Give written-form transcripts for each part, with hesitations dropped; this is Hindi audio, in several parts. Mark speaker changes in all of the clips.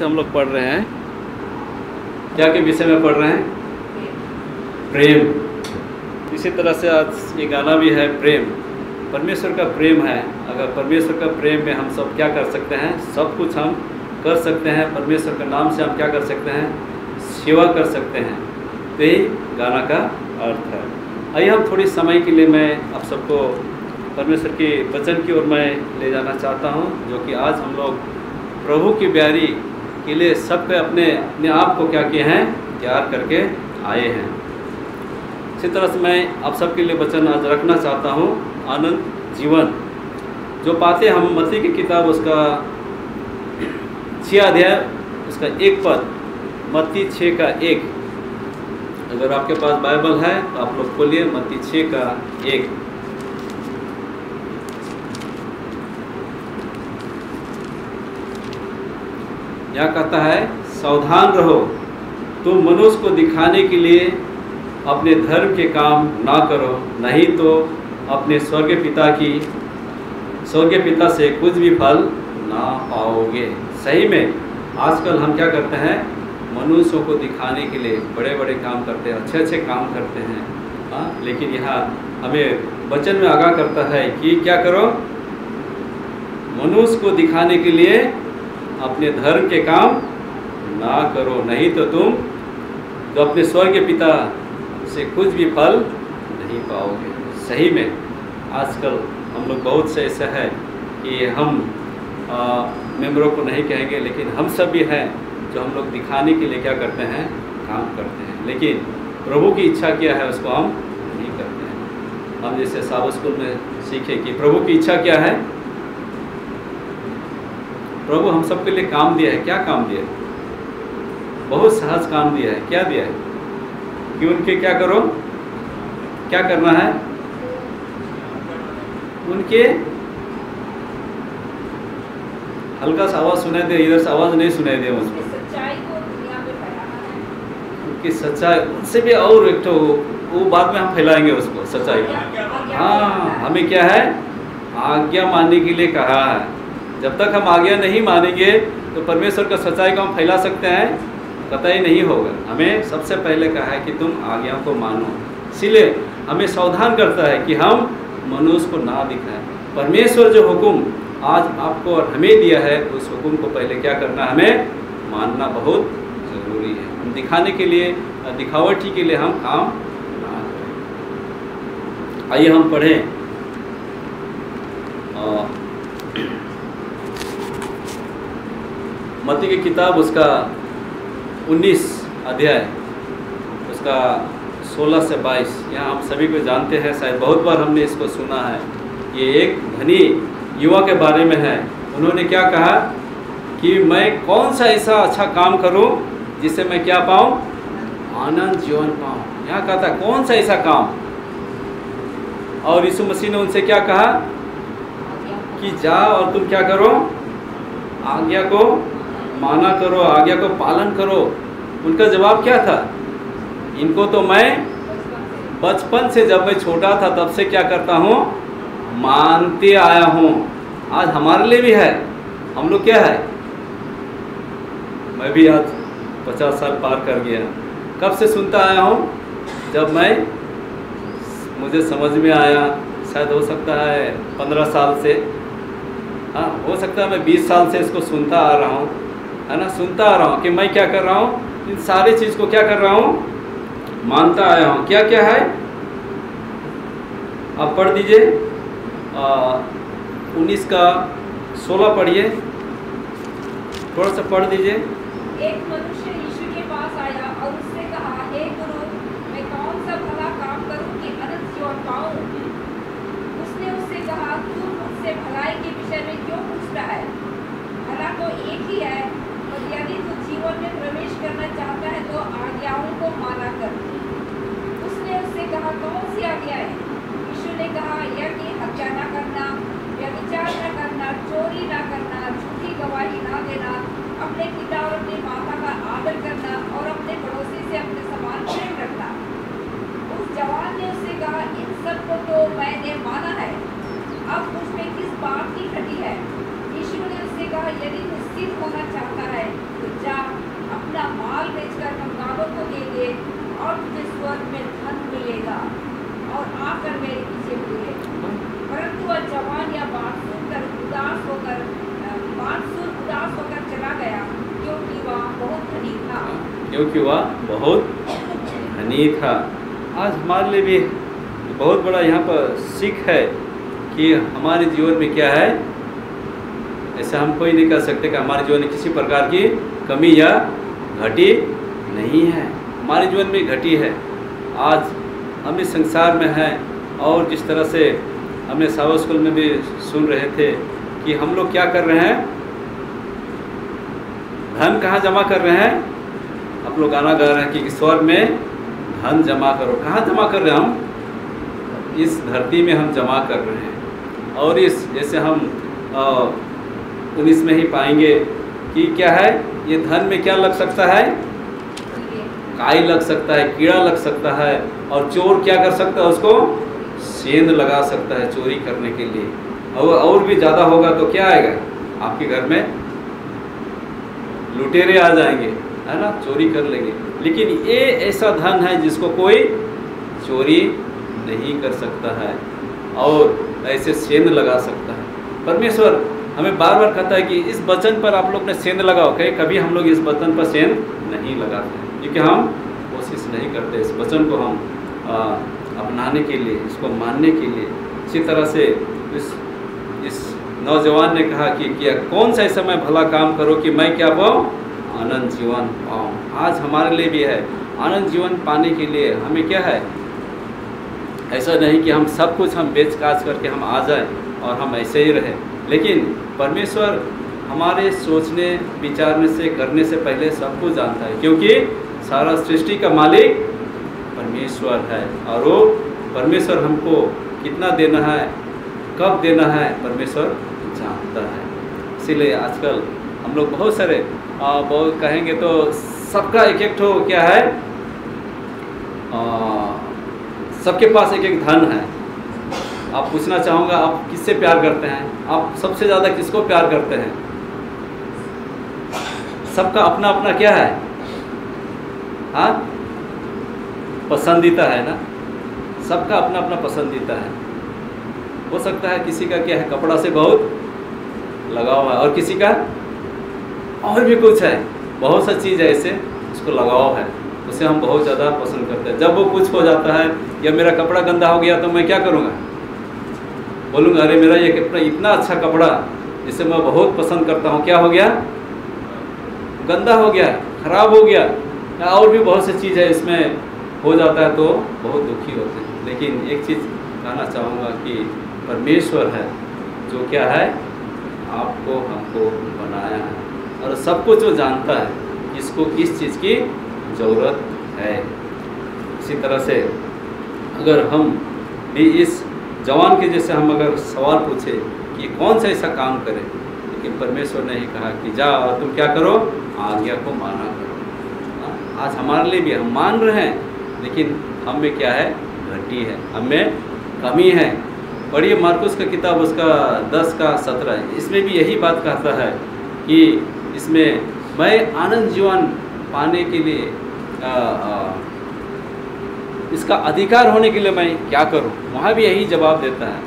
Speaker 1: से हम लोग पढ़ रहे हैं, क्या के विषय में पढ़ रहे हैं? प्रेम। इसी तरह से आज ये गाना भी है प्रेम। परमेश्वर का प्रेम है। अगर परमेश्वर का प्रेम में हम सब क्या कर सकते हैं? सब कुछ हम कर सकते हैं। परमेश्वर के नाम से हम क्या कर सकते हैं? सेवा कर सकते हैं। तो यही गाना का अर्थ है। आइए हम थोड़ी समय के लिए मैं आप सबको परमेश्वर के वचन की ओर मैं ले जाना चाहता हूं, जो कि आज हम लोग प्रभु की ब्यारी के लिए सबके अपने आप को क्या किए हैं? तैयार करके आए हैं। इसी तरह से मैं आप सबके लिए वचन आज रखना चाहता हूं, आनंद जीवन, जो पाते हम मत्ती की किताब उसका 6 अध्याय उसका 1 पद, मत्ती 6 का 1। अगर आपके पास बाइबल है तो आप लोग खोलिए मत्ती 6 का 1। यहाँ कहता है, सावधान रहो, तुम मनुष्य को दिखाने के लिए अपने धर्म के काम ना करो, नहीं तो अपने स्वर्गीय पिता से कुछ भी फल ना पाओगे। सही में आजकल हम क्या करते हैं? मनुष्यों को दिखाने के लिए बड़े बड़े काम करते हैं, अच्छे अच्छे काम करते हैं। हाँ, लेकिन यहाँ हमें वचन में आगाह करता है कि क्या करो? मनुष्य को दिखाने के लिए अपने धर्म के काम ना करो, नहीं तो तुम तो अपने स्वर्गीय पिता से कुछ भी फल नहीं पाओगे। सही में आजकल हम लोग बहुत से ऐसा है कि हम मेंबरों को नहीं कहेंगे, लेकिन हम सब भी हैं जो हम लोग दिखाने के लिए क्या करते हैं? काम करते हैं। लेकिन प्रभु की इच्छा क्या है उसको हम नहीं करते हैं। हम जैसे साबत स्कूल में सीखे कि प्रभु की इच्छा क्या है। प्रभु हम सब के लिए काम दिया है। क्या काम दिया है? बहुत सहज काम दिया है। क्या दिया है? कि उनके क्या करो? क्या करना है? उनके हल्का सा आवाज़ सुनाई दे, इधर से आवाज़ नहीं सुनाई दे मुझको।
Speaker 2: सच्चाई को दुनिया में फैलाना है।
Speaker 1: उनकी सच्चाई उनसे भी और एक तो वो बाद में हम फैलाएंगे उसको सच्चाई को। हाँ, हमें क्या है? आज्ञा मानने के लिए कहा है। जब तक हम आज्ञा नहीं मानेंगे तो परमेश्वर का सच्चाई को हम फैला सकते हैं? कतई नहीं होगा। हमें सबसे पहले कहा है कि तुम आज्ञाओं को मानो। इसीलिए हमें सावधान करता है कि हम मनुष्य को ना दिखाएं। परमेश्वर जो हुक्म आज आपको और हमें दिया है, उस हुक्म को पहले क्या करना? हमें मानना बहुत ज़रूरी है। हम दिखाने के लिए, दिखावटी के लिए हम काम ना करें। आइए हम पढ़ें मत्ती की किताब उसका 19 अध्याय उसका 16 से 22। यहाँ हम सभी को जानते हैं, शायद बहुत बार हमने इसको सुना है। ये एक धनी युवा के बारे में है। उन्होंने क्या कहा कि मैं कौन सा ऐसा अच्छा काम करूं जिससे मैं क्या पाऊं? आनंद जीवन पाऊं। यहाँ कहता है कौन सा ऐसा काम। और यीशु मसीह ने उनसे क्या कहा कि जा और तुम क्या करो? आज्ञा को माना करो, आज्ञा को पालन करो। उनका जवाब क्या था? इनको तो मैं बचपन से, जब मैं छोटा था तब से क्या करता हूँ? मानते आया हूँ। आज हमारे लिए भी है। हम लोग क्या है? मैं भी आज 50 साल पार कर गया। कब से सुनता आया हूँ? जब मुझे समझ में आया, शायद हो सकता है 15 साल से, हाँ हो सकता है मैं 20 साल से इसको सुनता आ रहा हूँ, है ना? सुनता आ रहा हूँ कि मैं क्या कर रहा हूँ? इन सारी चीज़ को क्या कर रहा हूँ? मानता आया हूँ। क्या क्या है? आप पढ़ दीजिए 19 का 16 पढ़िए, थोड़ा सा पढ़ दीजिए।
Speaker 2: एक मनुष्य यीशु के पास आया और उससे कहा, हे गुरु, मैं कौन सा भला काम करूं कि अनंत जीवन पाऊं? उसने उससे कहा, तू मुझसे भलाई के विषय में क्यों पूछता है? भला तो एक ही है, और यदि तू जीवन में प्रवेश करना चाहता है तो आज्ञाओं को माना कर। उसने उससे कहा, कौन सी आज्ञा है? यीशु ने कहा, यह कि हत्या न करना, व्यभिचार न करना, चोरी न करना, झूठी गवाही न देना, अपने पिता और अपनी माता का आदर करना और अपने पड़ोसी से अपने समान प्रेम रखना। उस जवान ने उससे कहा, इन सब को तो मैंने माना है, अब मुझमें किस बात की घटी है? यीशु ने उससे कहा, यदि तू सिद्ध होना चाहता है तो
Speaker 1: क्योंकि वह बहुत धनी था। आज हमारे लिए भी बहुत बड़ा यहाँ पर सीख है कि हमारे जीवन में क्या है, ऐसा हम कोई नहीं कर सकते कि हमारे जीवन में किसी प्रकार की कमी या घटी नहीं है। हमारे जीवन में घटी है। आज हम इस संसार में हैं और जिस तरह से हमने सावा स्कूल में भी सुन रहे थे कि हम लोग क्या कर रहे हैं, धन कहाँ जमा कर रहे हैं। आप लोग गाना गा रहे हैं कि स्वर्ग में धन जमा करो। कहाँ जमा कर रहे हैं हम? इस धरती में हम जमा कर रहे हैं। और इस जैसे हम 19 में ही पाएंगे कि क्या है, ये धन में क्या लग सकता है, काई लग सकता है, कीड़ा लग सकता है, और चोर क्या कर सकता है, उसको सेंध लगा सकता है चोरी करने के लिए। और भी ज़्यादा होगा तो क्या आएगा, आपके घर में लुटेरे आ जाएंगे, है ना, चोरी कर लेंगे। लेकिन ये ऐसा धन है जिसको कोई चोरी नहीं कर सकता है और ऐसे सेंध लगा सकता है। परमेश्वर हमें बार बार कहता है कि इस वचन पर आप लोग ने सेंध लगाओ। कभी हम लोग इस वचन पर सेंध नहीं लगाते हैं क्योंकि हम कोशिश नहीं करते इस वचन को हम अपनाने के लिए, इसको मानने के लिए। इसी तरह से इस नौजवान ने कहा कि क्या कौन सा ऐसा मैं भला काम करो कि मैं क्या पाऊँ, अनंत जीवन पाऊँ। आज हमारे लिए भी है अनंत जीवन पाने के लिए हमें क्या है, ऐसा नहीं कि हम सब कुछ हम बेच काज करके हम आ जाएं और हम ऐसे ही रहें। लेकिन परमेश्वर हमारे सोचने विचारने से करने से पहले सब कुछ जानता है, क्योंकि सारा सृष्टि का मालिक परमेश्वर है और वो परमेश्वर हमको कितना देना है, कब देना है, परमेश्वर जानता है। इसीलिए आजकल हम लोग बहुत सारे बहुत कहेंगे तो सबका एक एक ठो क्या है, सबके पास एक एक धन है। आप पूछना चाहूँगा आप किससे प्यार करते हैं, आप सबसे ज़्यादा किसको प्यार करते हैं? सबका अपना अपना क्या है, हाँ, पसंदीदा है ना, सबका अपना अपना पसंदीदा है। हो सकता है किसी का क्या है, कपड़ा से बहुत लगाव है और किसी का और भी कुछ है, बहुत सा चीज़ है ऐसे उसको लगाव है, उसे हम बहुत ज़्यादा पसंद करते हैं। जब वो कुछ हो जाता है या मेरा कपड़ा गंदा हो गया तो मैं क्या करूँगा, बोलूँगा अरे मेरा ये कपड़ा इतना अच्छा कपड़ा जिसे मैं बहुत पसंद करता हूँ क्या हो गया, गंदा हो गया, खराब हो गया, और भी बहुत सी चीज़ है इसमें हो जाता है तो बहुत दुखी होते हैं। लेकिन एक चीज़ कहना चाहूँगा कि परमेश्वर है जो क्या है, आपको हमको बनाया है और सब कुछ वो जानता है किसको किस चीज़ की ज़रूरत है। इसी तरह से अगर हम भी इस जवान के जैसे हम अगर सवाल पूछे कि कौन सा ऐसा काम करें, लेकिन परमेश्वर ने ही कहा कि जा और तुम क्या करो, आज्ञा को माना करो। आज हमारे लिए भी हम मान रहे हैं लेकिन हम में क्या है, घटी है, हम में कमी है। पढ़िए मार्कुस का किताब उसका 10 का 17, इसमें भी यही बात कहता है कि इसमें मैं आनंद जीवन पाने के लिए इसका अधिकार होने के लिए मैं क्या करूं, वहाँ भी यही जवाब देता है।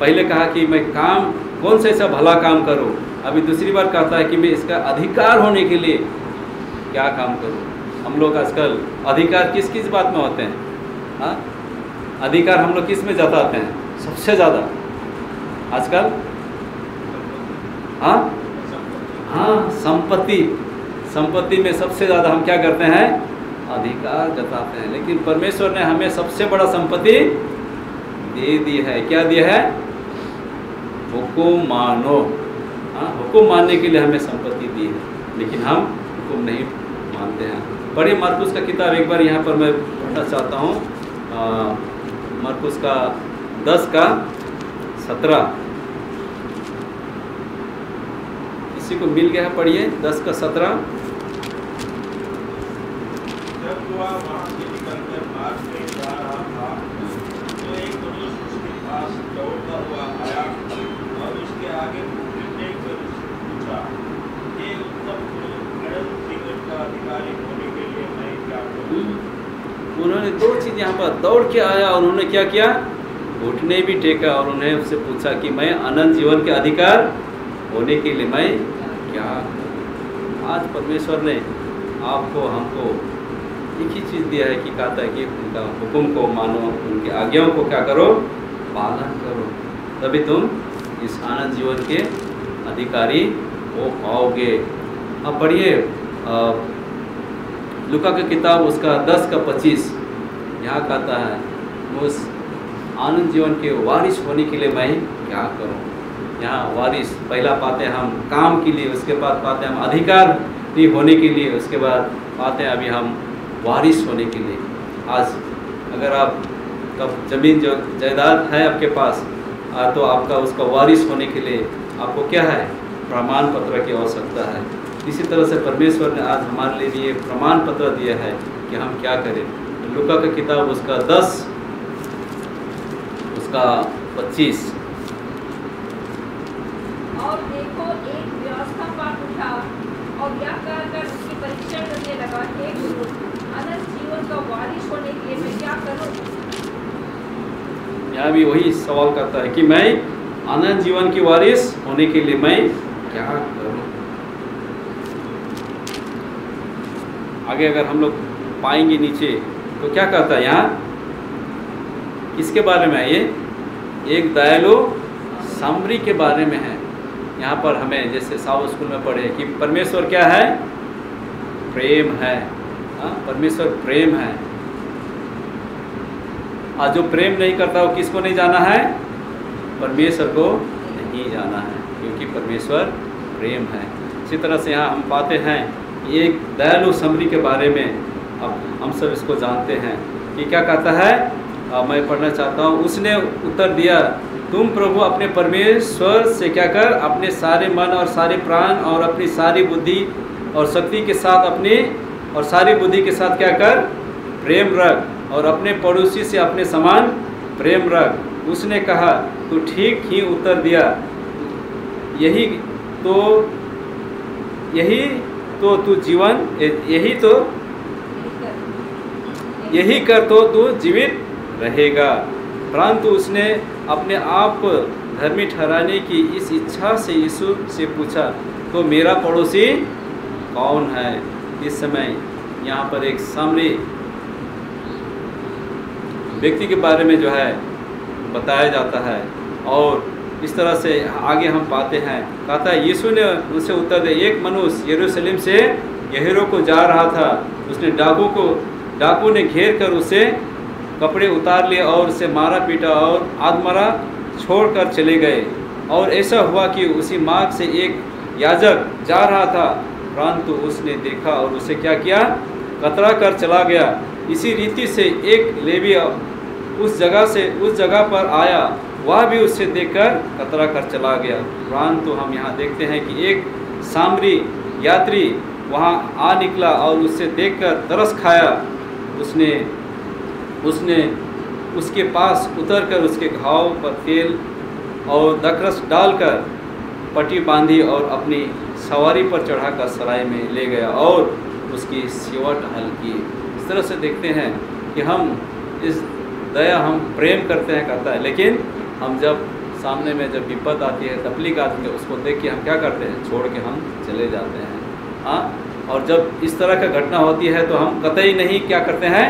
Speaker 1: पहले कहा कि मैं काम कौन सा ऐसा भला काम करूं, अभी दूसरी बार कहता है कि मैं इसका अधिकार होने के लिए क्या काम करूं। हम लोग आजकल अधिकार किस किस बात में होते हैं, हाँ, अधिकार हम लोग किस में जताते हैं सबसे ज़्यादा आजकल, हाँ हाँ, संपत्ति में सबसे ज़्यादा हम क्या करते हैं, अधिकार जताते हैं। लेकिन परमेश्वर ने हमें सबसे बड़ा संपत्ति दे दी है। क्या दिया है, हुकुम मानो। हाँ, हुकुम मानने के लिए हमें संपत्ति दी है लेकिन हम हुकुम नहीं मानते हैं। पढ़िए मार्कुस का किताब एक बार यहाँ पर मैं पढ़ना चाहता हूँ, मार्कुस का 10 का 17, किसी को मिल गया है, पढ़िए 10 का 17।
Speaker 3: जब वह वहाँ से निकलकर बाग में जा रहा था तो एक मनुष्य उसके पास दौड़ता हुआ आया और उसके आगे घुटने टेककर उससे पूछा, हे उत्तम गुरु, अनंत जीवन का अधिकारी होने के लिए मैं क्या करूं?
Speaker 1: उन्होंने 2 चीज़ यहाँ पर दौड़ के आया और उन्होंने क्या किया, घुटने भी टेका और उन्हें उससे पूछा कि मैं अनंत जीवन के अधिकार होने के लिए मैं क्या करूं। आज परमेश्वर ने आपको हमको एक ही चीज़ दिया है कि कहता है कि उनका हुक्म को मानो, उनकी आज्ञाओं को क्या करो, पालन करो, तभी तुम इस आनंद जीवन के अधिकारी हो पाओगे। अब पढ़िए लूका की किताब उसका 10:25, यहाँ कहता है उस आनंद जीवन के वारिस होने के लिए मैं क्या करूँ। यहाँ वारिस पहला पाते हैं हम काम के लिए, उसके बाद पाते हैं हम अधिकार होने के लिए, उसके बाद पाते हैं अभी हम वारिस होने के लिए। आज अगर आप कब ज़मीन जो जायदाद है आपके पास तो आपका उसका वारिस होने के लिए आपको क्या है, प्रमाण पत्र की आवश्यकता है। इसी तरह से परमेश्वर ने आज हमारे लिए प्रमाण पत्र दिया है कि हम क्या करें। लूका की किताब उसका 10 उसका 25,
Speaker 2: और देखो एक व्यवस्थापक उठा और यह कहकर उसकी परीक्षा करने लगा, हे गुरु, अनंत जीवन का वारिस होने के लिए मैं क्या करूं?
Speaker 1: यहाँ भी वही सवाल करता है कि मैं अनंत जीवन की वारिस होने के लिए मैं क्या करूं। आगे अगर हम लोग पाएंगे नीचे तो क्या कहता है यहाँ, किसके बारे में है ये, एक दयालु सामरी के बारे में है। यहाँ पर हमें जैसे साव स्कूल में पढ़े कि परमेश्वर क्या है, प्रेम है। परमेश्वर प्रेम है। आज जो प्रेम नहीं करता वो किसको नहीं जाना है, परमेश्वर को नहीं जाना है, क्योंकि परमेश्वर प्रेम है। इसी तरह से यहाँ हम पाते हैं एक दयालु सामरी के बारे में, अब हम सब इसको जानते हैं कि क्या कहता है, मैं पढ़ना चाहता हूँ। उसने उत्तर दिया, तुम प्रभु अपने परमेश्वर से क्या कर, अपने सारे मन और सारे प्राण और अपनी सारी बुद्धि और शक्ति के साथ अपने और सारी बुद्धि के साथ क्या कर, प्रेम रख, और अपने पड़ोसी से अपने समान प्रेम रख। उसने कहा, तू ठीक ही उत्तर दिया, यही तो तू जीवन यही कर तो तू जीवित रहेगा। परंतु उसने अपने आप धर्मी ठहराने की इस इच्छा से यीशु से पूछा, तो मेरा पड़ोसी कौन है। इस समय यहाँ पर एक सामरी व्यक्ति के बारे में जो है बताया जाता है, और इस तरह से आगे हम पाते हैं, कहता है यीशु ने उनसे उत्तर दिया, एक मनुष्य यरूशलेम से यरीहो को जा रहा था। उसने डाकू ने घेर कर उसे कपड़े उतार लिए और उसे मारा पीटा और आधमरा छोड़कर चले गए। और ऐसा हुआ कि उसी मार्ग से एक याजक जा रहा था, परंतु उसने देखा और उसे क्या किया, कतरा कर चला गया। इसी रीति से एक लेवी उस जगह पर आया, वह भी उससे देखकर कतरा कर चला गया। परंतु हम यहाँ देखते हैं कि एक सामरी यात्री वहाँ आ निकला और उससे देखकर तरस खाया। उसने उसके पास उतरकर उसके घाव पर तेल और दखरस डालकर पट्टी बांधी और अपनी सवारी पर चढ़ाकर सराय में ले गया और उसकी सेवा टहल की। इस तरह से देखते हैं कि हम इस दया हम प्रेम करते हैं कहता है, लेकिन हम जब सामने में जब विपद आती है, तकलीफ आती है, उसको देख के हम क्या करते हैं, छोड़ के हम चले जाते हैं। हाँ, और जब इस तरह का घटना होती है तो हम कतई नहीं क्या करते हैं,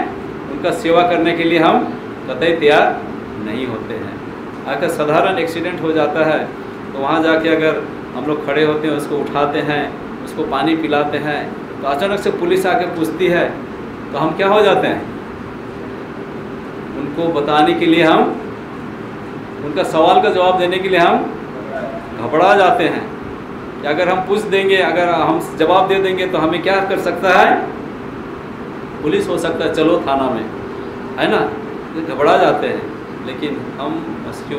Speaker 1: उनका सेवा करने के लिए हम कतई तैयार नहीं होते हैं। अगर साधारण एक्सीडेंट हो जाता है तो वहाँ जाके अगर हम लोग खड़े होते हैं, उसको उठाते हैं, उसको पानी पिलाते हैं, तो अचानक से पुलिस आके पूछती है तो हम क्या हो जाते हैं, उनको बताने के लिए हम, उनका सवाल का जवाब देने के लिए हम घबरा जाते हैं कि अगर हम पूछ देंगे, अगर हम जवाब दे देंगे तो हमें क्या कर सकता है, पुलिस हो सकता है, चलो थाना में, है ना, तो घबरा जाते हैं। लेकिन हम मसीह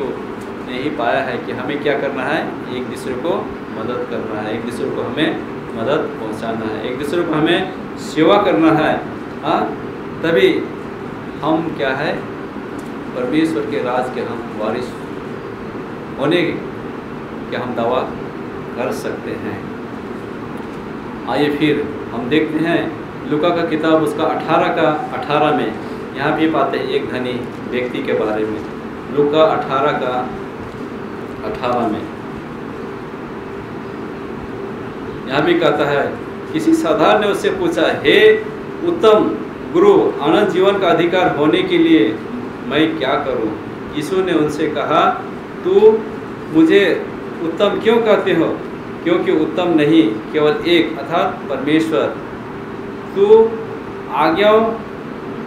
Speaker 1: ने ही पाया है कि हमें क्या करना है, एक दूसरे को मदद करना है, एक दूसरे को हमें मदद पहुंचाना है, एक दूसरे को हमें सेवा करना है। हाँ, तभी हम क्या है, परमेश्वर के राज के हम वारिस होने के हम दावा कर सकते हैं। आइए फिर हम देखते हैं लूका का किताब उसका 18 में, यहाँ भी पाते हैं एक धनी व्यक्ति के बारे में। लूका 18 में यहाँ भी कहता है, किसी साधारण ने उससे पूछा, हे उत्तम गुरु, अनंत जीवन का अधिकार होने के लिए मैं क्या करूं? यीशु ने उनसे कहा, तू मुझे उत्तम क्यों कहते हो? क्योंकि उत्तम नहीं, केवल एक, अर्थात परमेश्वर। तू आज्ञाओं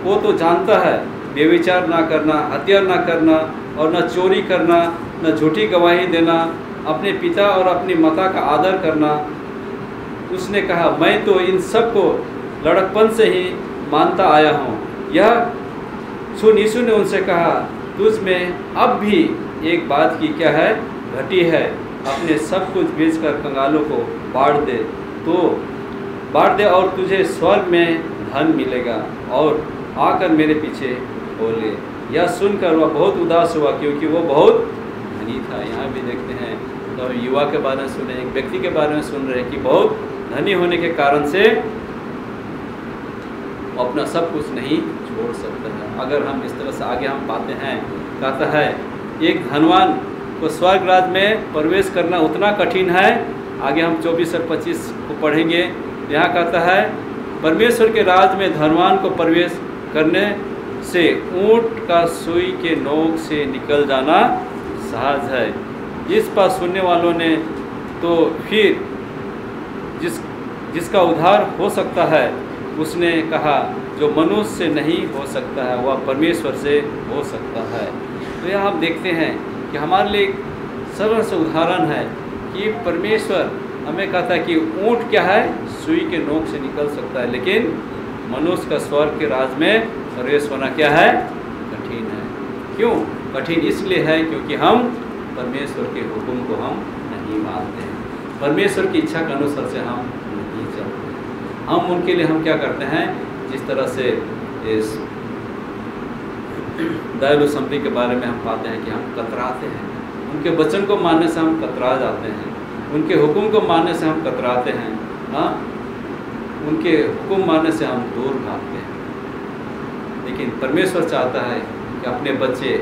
Speaker 1: को तो जानता है, बेविचार ना करना, हत्या ना करना, और न चोरी करना, न झूठी गवाही देना, अपने पिता और अपनी माता का आदर करना। उसने कहा, मैं तो इन सब को लड़कपन से ही मानता आया हूँ। यह सुन यीशु ने उनसे कहा, तुझ में अब भी एक बात की क्या है घटी है, अपने सब कुछ बेचकर कंगालों को बांट दे और तुझे स्वर्ग में धन मिलेगा, और आकर मेरे पीछे हो ले। यह सुनकर वह बहुत उदास हुआ, क्योंकि वो बहुत धनी था। यहाँ भी देखते हैं तो युवा के बारे में सुने, एक व्यक्ति के बारे में सुन रहे हैं कि बहुत धनी होने के कारण से अपना सब कुछ नहीं छोड़ सकता है। अगर हम इस तरह से आगे हम पाते हैं, कहता है एक धनवान को स्वर्ग राज्य में प्रवेश करना उतना कठिन है। आगे हम 24 और 25 को पढ़ेंगे। यहाँ कहता है, परमेश्वर के राज्य में धनवान को प्रवेश करने से ऊंट का सुई के नोक से निकल जाना सहज है। इस पर सुनने वालों ने तो फिर जिसका उद्धार हो सकता है, उसने कहा, जो मनुष्य से नहीं हो सकता है वह परमेश्वर से हो सकता है। तो यह हम देखते हैं कि हमारे लिए एक सरल से उदाहरण है कि परमेश्वर हमें कहता है कि ऊंट क्या है, सुई के नोक से निकल सकता है, लेकिन मनुष्य का स्वर्ग के राज में प्रवेश होना क्या है, कठिन है। क्यों कठिन? इसलिए है क्योंकि हम परमेश्वर के हुक्म को हम नहीं मानते हैं, परमेश्वर की इच्छा के अनुसार से हम नहीं चलते। हम उनके लिए हम क्या करते हैं, जिस तरह से इस दयालु संपत्ति के बारे में हम पाते हैं कि हम कतराते हैं, उनके वचन को मानने से हम कतरा जाते हैं, उनके हुक्म को मानने से हम कतराते हैं। हाँ, उनके हुक्म मानने से हम दूर भागते हैं। लेकिन परमेश्वर चाहता है कि अपने बच्चे,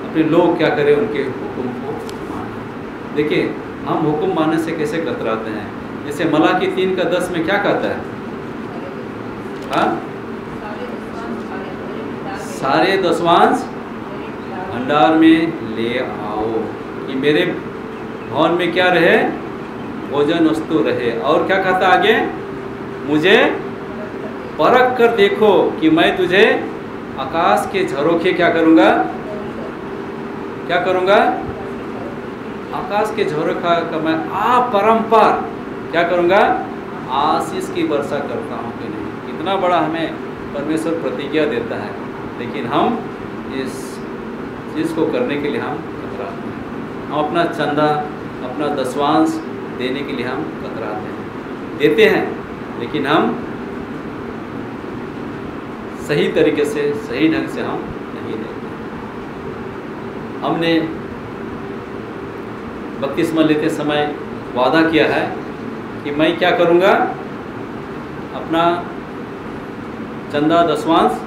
Speaker 1: अपने लोग क्या करें, उनके हुक्म को माने। देखिए, हम हुक्म मानने से कैसे कतराते हैं। जैसे मलाकी 3:10 में क्या कहता है, हाँ, सारे दसवांश भंडार में ले आओ कि मेरे भवन में क्या रहे, भोजन वस्तु रहे। और क्या कहता आगे, मुझे परख कर देखो कि मैं तुझे आकाश के झरोखे क्या करूँगा, क्या करूँगा, आकाश के झरोखा का मैं अपरंपार क्या करूँगा, आशीष की वर्षा करता हूँ कि नहीं। कितना बड़ा हमें परमेश्वर प्रतिज्ञा देता है, लेकिन हम इस चीज़ को करने के लिए हम कतराते हैं। हम अपना चंदा, अपना दसवांश देने के लिए हम कतराते हैं, देते हैं, लेकिन हम सही तरीके से, सही ढंग से हम नहीं देते। हमने बपतिस्मा लेते समय वादा किया है कि मैं क्या करूँगा, अपना चंदा दसवांश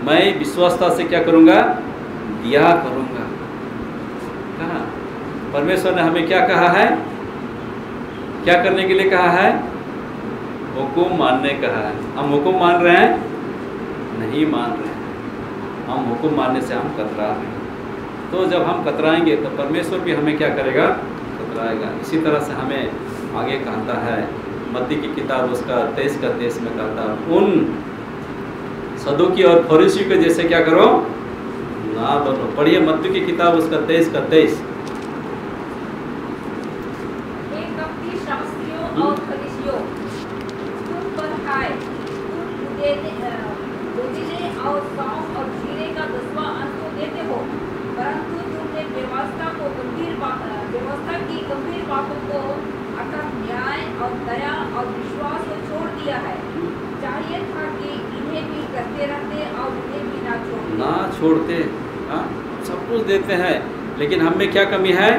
Speaker 1: मैं विश्वासता से क्या करूँगा, दिया करूँगा। कहा परमेश्वर ने हमें क्या कहा है, क्या करने के लिए कहा है, हुक्म मानने कहा है। हम हुक्म मान रहे हैं, नहीं मान रहे हैं। हम हुक्म मानने से हम कतरा रहे हैं। तो जब हम कतराएंगे तो परमेश्वर भी हमें क्या करेगा, कतराएगा। इसी तरह से हमें आगे कहता है, मत्ती की किताब उसका 23 में कहता है, उन सदूकी और फरीसी के जैसे क्या करो ना बनो। पढ़िए मत्ती की किताब उसका 23
Speaker 2: और फरीसियों, तुम पर हाय, तुम उजले और सौंफ और जीरे का 10वां अंश तो देते हो, परंतु तुमने व्यवस्था की गंभीर बातों को अर्थात न्याय और दया और विश्वास को छोड़ दिया है। चाहिए था कि इन्हें भी करते रहते और उन्हें भी ना छोड़ते।
Speaker 1: हाँ, सब कुछ देते हैं, लेकिन हम में क्या कमी है,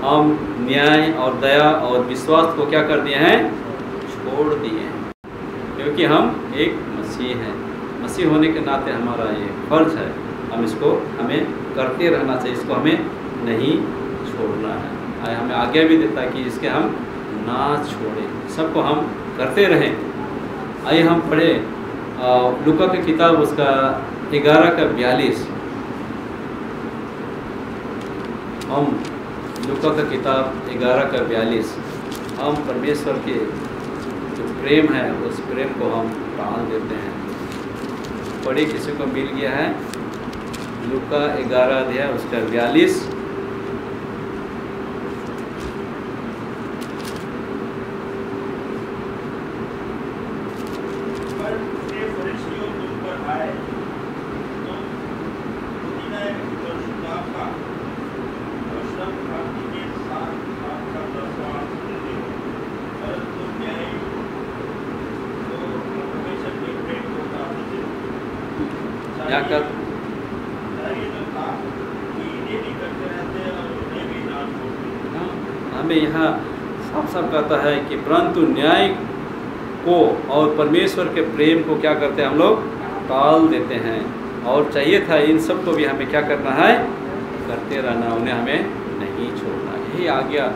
Speaker 1: हम न्याय और दया और विश्वास को क्या कर दिए हैं, छोड़ दिए हैं। क्योंकि हम एक मसीह हैं, मसीह होने के नाते हमारा ये फर्ज है, हम इसको हमें करते रहना चाहिए, इसको हमें नहीं छोड़ना है। हमें आज्ञा भी देता है कि इसके हम ना छोड़ें, सबको हम करते रहें। आइए हम पढ़े लूका की किताब उसका 11:42। हम लूका का किताब 11:42 हम परमेश्वर के जो प्रेम है उस प्रेम को हम टाल देते हैं। पढ़े, किसी को मिल गया है? लूका 11 अध्याय उसका 42। हमें यहाँ साफ साफ कहता है कि परंतु न्याय को और परमेश्वर के प्रेम को क्या करते हैं हम लोग? टाल देते हैं। और चाहिए था इन सब को भी हमें क्या करना है? करते रहना, उन्हें हमें नहीं छोड़ना। यही आज्ञा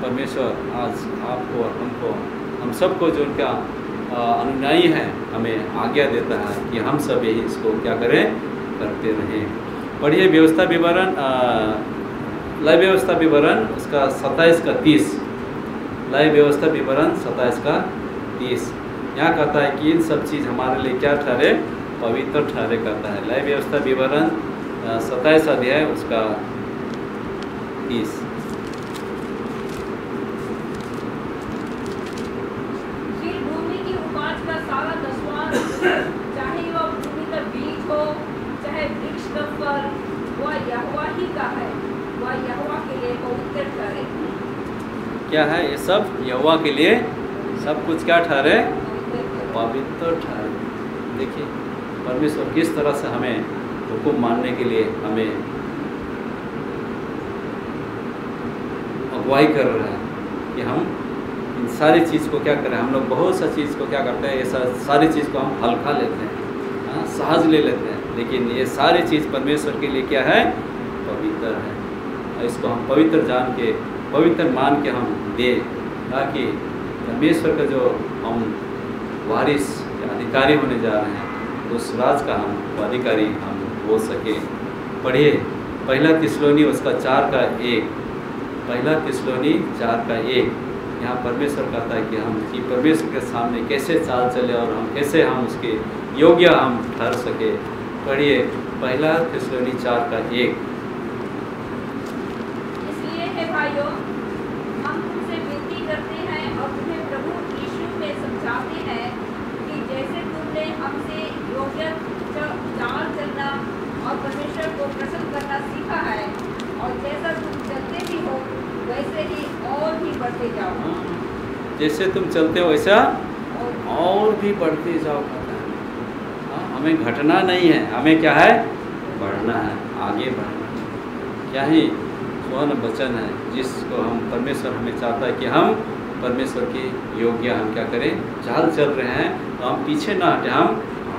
Speaker 1: परमेश्वर आज आपको और हमको, हम सबको जो उनका अनुयायी है, हमें आज्ञा देता है कि हम सब यही इसको क्या करें? करते रहें। पढ़िए व्यवस्था विवरण, लय व्यवस्था विवरण उसका 27:30। लय व्यवस्था विवरण 27:30। यहाँ कहता है कि इन सब चीज़ हमारे लिए क्या ठहरे? पवित्र ठहरे कहता है। लय व्यवस्था विवरण 27 अध्याय उसका 30।
Speaker 2: फिर भूमि की उपज का सारा दसवां, चाहे वह भूमि का बीज हो चाहे वृक्ष का फल, वह यहोवा ही का है, वह यहोवा के लिए पवित्र ठहरे।
Speaker 1: क्या है ये सब? यहोवा के लिए सब कुछ क्या ठहरे? पवित्र ठहरे। देखिए परमेश्वर किस तरह से हमें हुक्म मानने के लिए हमें अगुवाई कर रहा है कि हम इन सारी चीज़ को क्या करें। हम लोग बहुत सा चीज़ को क्या करते हैं, ये सारी चीज़ को हम हल्का लेते हैं, सहज ले लेते हैं, लेकिन ये सारी चीज़ परमेश्वर के लिए क्या है? पवित्र है। और इसको हम पवित्र जान के, पवित्र मान के हम दे, ताकि परमेश्वर का जो हम वारिस या अधिकारी होने जा रहे हैं उस राज का हम अधिकारी हम हो सके। पढ़िए पहला थिस्सलुनी उसका 4:1। पहला थिस्सलुनी 4:1। यहाँ परमेश्वर कहता है कि हम कि परमेश्वर के सामने कैसे चाल चले और हम कैसे हम उसके योग्य हम ठहर सके। पढ़िए पहला थिस्सलुनी 4:1।
Speaker 2: इसलिए हे भाइयों, हम तुमसे विनती करते हैं और तुम्हें प्रभु यीशु में समझाते हैं कि जैसे तुमने हमसे योग्य चाल चलना और परमेश्वर को प्रसन्न करना सीखा है, और जैसा तुम चलते भी हो वैसे ही और भी बढ़ते जाओ।
Speaker 1: जैसे तुम चलते हो वैसा और भी बढ़ते जाओ। हमें घटना नहीं है, हमें क्या है? बढ़ना है, आगे बढ़ना है। क्या ही स्वर्ण वचन है जिसको हम परमेश्वर हमें चाहता है कि हम परमेश्वर के योग्य हम क्या करें? चाल चल रहे हैं तो हम पीछे ना हटे, हम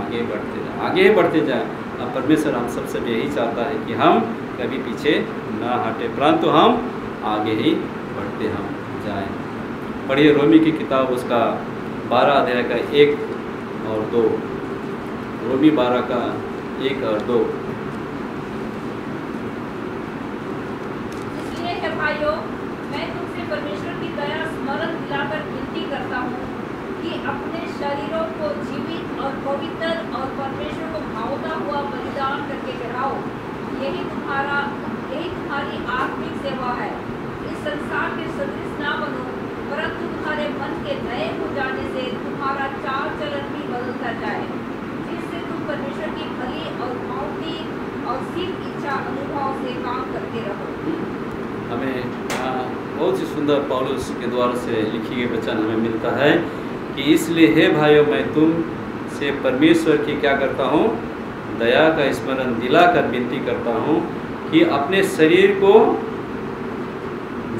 Speaker 1: आगे बढ़ते जाएं, आगे ही बढ़ते जाएं। अब परमेश्वर हम सबसे यही चाहता है कि हम कभी पीछे ना हटे, परंतु हम आगे ही बढ़ते हम जाएं। पढ़िए रोमी की किताब उसका 12 अध्याय का 1 और 2। रोमी 12 का 1 और 2।
Speaker 2: इसलिए हे भाइयों, मैं तुमसे परमेश्वर की दया स्मरण दिलाकर विनती करता हूँ कि अपने शरीरों को जीवित और पवित्र और परमेश्वर को भावता हुआ बलिदान करके चढ़ाओ। यही तुम्हारी आत्मिक सेवा है। इस संसार के सदृश ना बनो, परंतु तुम्हारे मन के नए हो जाने से तुम्हारा चाल चलन भी बदलता जाए, जिससे तुम परमेश्वर की भली और भावती और सिद्ध इच्छा अनुभव से काम करते रहो।
Speaker 1: हमें बहुत ही सुंदर पौलुस के द्वारा से लिखी गई वचन हमें मिलता है कि इसलिए हे भाइयों, मैं तुम से परमेश्वर की क्या करता हूँ? दया का स्मरण दिलाकर विनती करता हूँ कि अपने शरीर को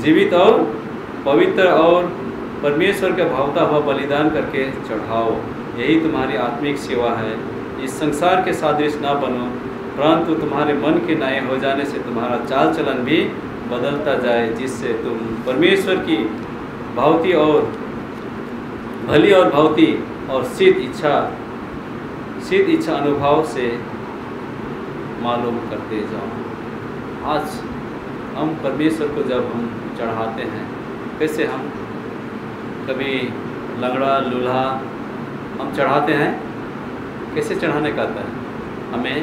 Speaker 1: जीवित और पवित्र और परमेश्वर का भावता हुआ बलिदान करके चढ़ाओ। यही तुम्हारी आत्मिक सेवा है। इस संसार के सादृश ना बनो, परंतु तुम्हारे मन के नए हो जाने से तुम्हारा चाल चलन भी बदलता जाए, जिससे तुम परमेश्वर की भावती और भली और भौती और सिद्ध इच्छा अनुभव से मालूम करते जाओ। आज हम परमेश्वर को जब हम चढ़ाते हैं, कैसे हम कभी लंगड़ा लूल्हा हम चढ़ाते हैं, कैसे चढ़ाने का आता है? हमें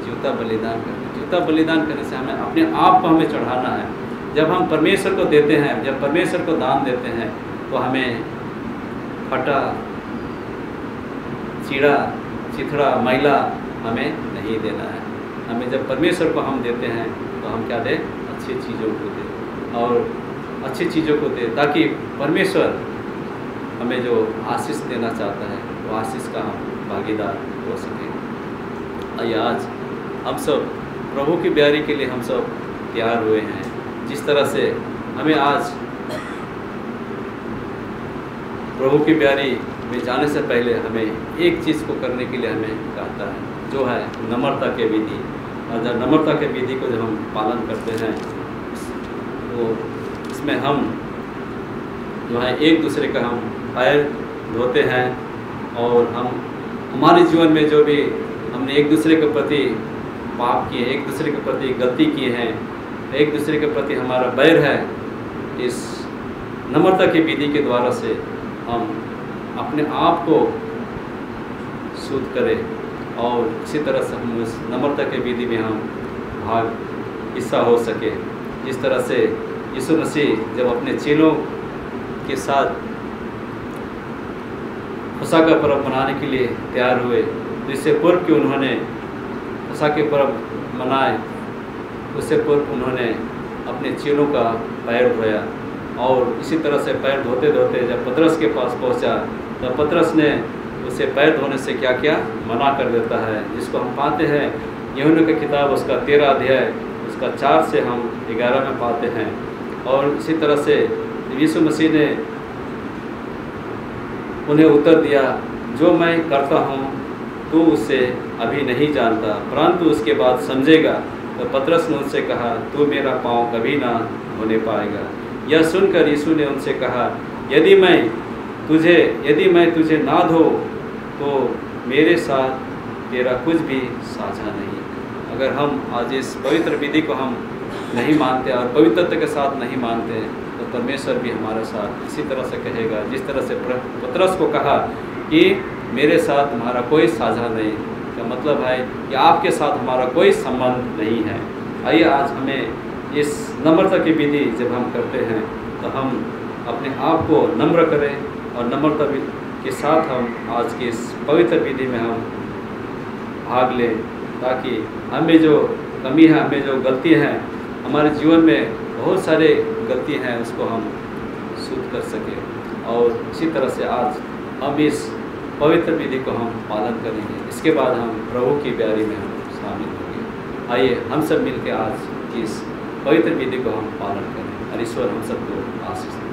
Speaker 1: जूता बलिदान करने से हमें अपने आप को हमें चढ़ाना है। जब हम परमेश्वर को देते हैं, जब परमेश्वर को दान देते हैं, तो हमें फटा चीड़ा चिथड़ा मैला हमें नहीं देना है। हमें जब परमेश्वर को हम देते हैं तो हम क्या दें? अच्छी चीज़ों को दें और अच्छी चीज़ों को दें, ताकि परमेश्वर हमें जो आशीष देना चाहता है वो आशीष का हम भागीदार हो सकें। आइए आज हम सब प्रभु की प्यारी के लिए हम सब तैयार हुए हैं। जिस तरह से हमें आज प्रभु की प्यारी में जाने से पहले हमें एक चीज़ को करने के लिए हमें कहता है, जो है नम्रता के विधि। और जब नम्रता के विधि को जब हम पालन करते हैं तो इसमें हम जो है एक दूसरे का हम पैर धोते हैं और हम हमारे जीवन में जो भी हमने एक दूसरे के प्रति पाप किए, एक दूसरे के प्रति गलती किए हैं, एक दूसरे के प्रति हमारा बैर है, इस नम्रता की विधि के द्वारा से हम अपने आप को शुद्ध करें और इसी तरह से हम उस नम्रता के विधि में हम हिस्सा हो सके। इस तरह से यीशु मसीह जब अपने चेलों के साथ फसह का पर्व मनाने के लिए तैयार हुए, तो इससे पूर्व कि उन्होंने फसह के पर्व मनाए, उससे पूर्व उन्होंने अपने चेलों का पैर धोया। और इसी तरह से पैर धोते धोते जब पतरस के पास पहुंचा, तब पतरस ने उसे पैर धोने से क्या किया? मना कर देता है, जिसको हम पाते हैं यूहन्ना की किताब उसका 13 अध्याय उसका 4 से हम 11 में पाते हैं। और इसी तरह से यीशु मसीह ने उन्हें उत्तर दिया, जो मैं करता हूँ तू उसे अभी नहीं जानता, परंतु उसके बाद समझेगा। तो पतरस ने उनसे कहा, तू मेरा पाँव कभी ना धोने पाएगा। यह सुनकर यीशु ने उनसे कहा, यदि मैं तुझे ना धो तो मेरे साथ तेरा कुछ भी साझा नहीं। अगर हम आज इस पवित्र विधि को हम नहीं मानते और पवित्रता के साथ नहीं मानते, तो परमेश्वर भी हमारे साथ इसी तरह से कहेगा, जिस तरह से पतरस को कहा कि मेरे साथ तुम्हारा कोई साझा नहीं, का मतलब है कि आपके साथ हमारा कोई संबंध नहीं है। आइए आज हमें इस नम्रता की विधि जब हम करते हैं तो हम अपने आप को नम्र करें और नम्रता के साथ हम आज की इस पवित्र विधि में हम भाग लें, ताकि हमें जो कमी है, हमें जो गलती है, हमारे जीवन में बहुत सारे गलती हैं, उसको हम शुद्ध कर सकें। और इसी तरह से आज हम इस पवित्र विधि को हम पालन करेंगे। इसके बाद हम प्रभु की प्यारी में हम शामिल होंगे। आइए हम सब मिलकर आज इस पवित्र विधि को हम पालन करें और ईश्वर हम सबको आशीष दें।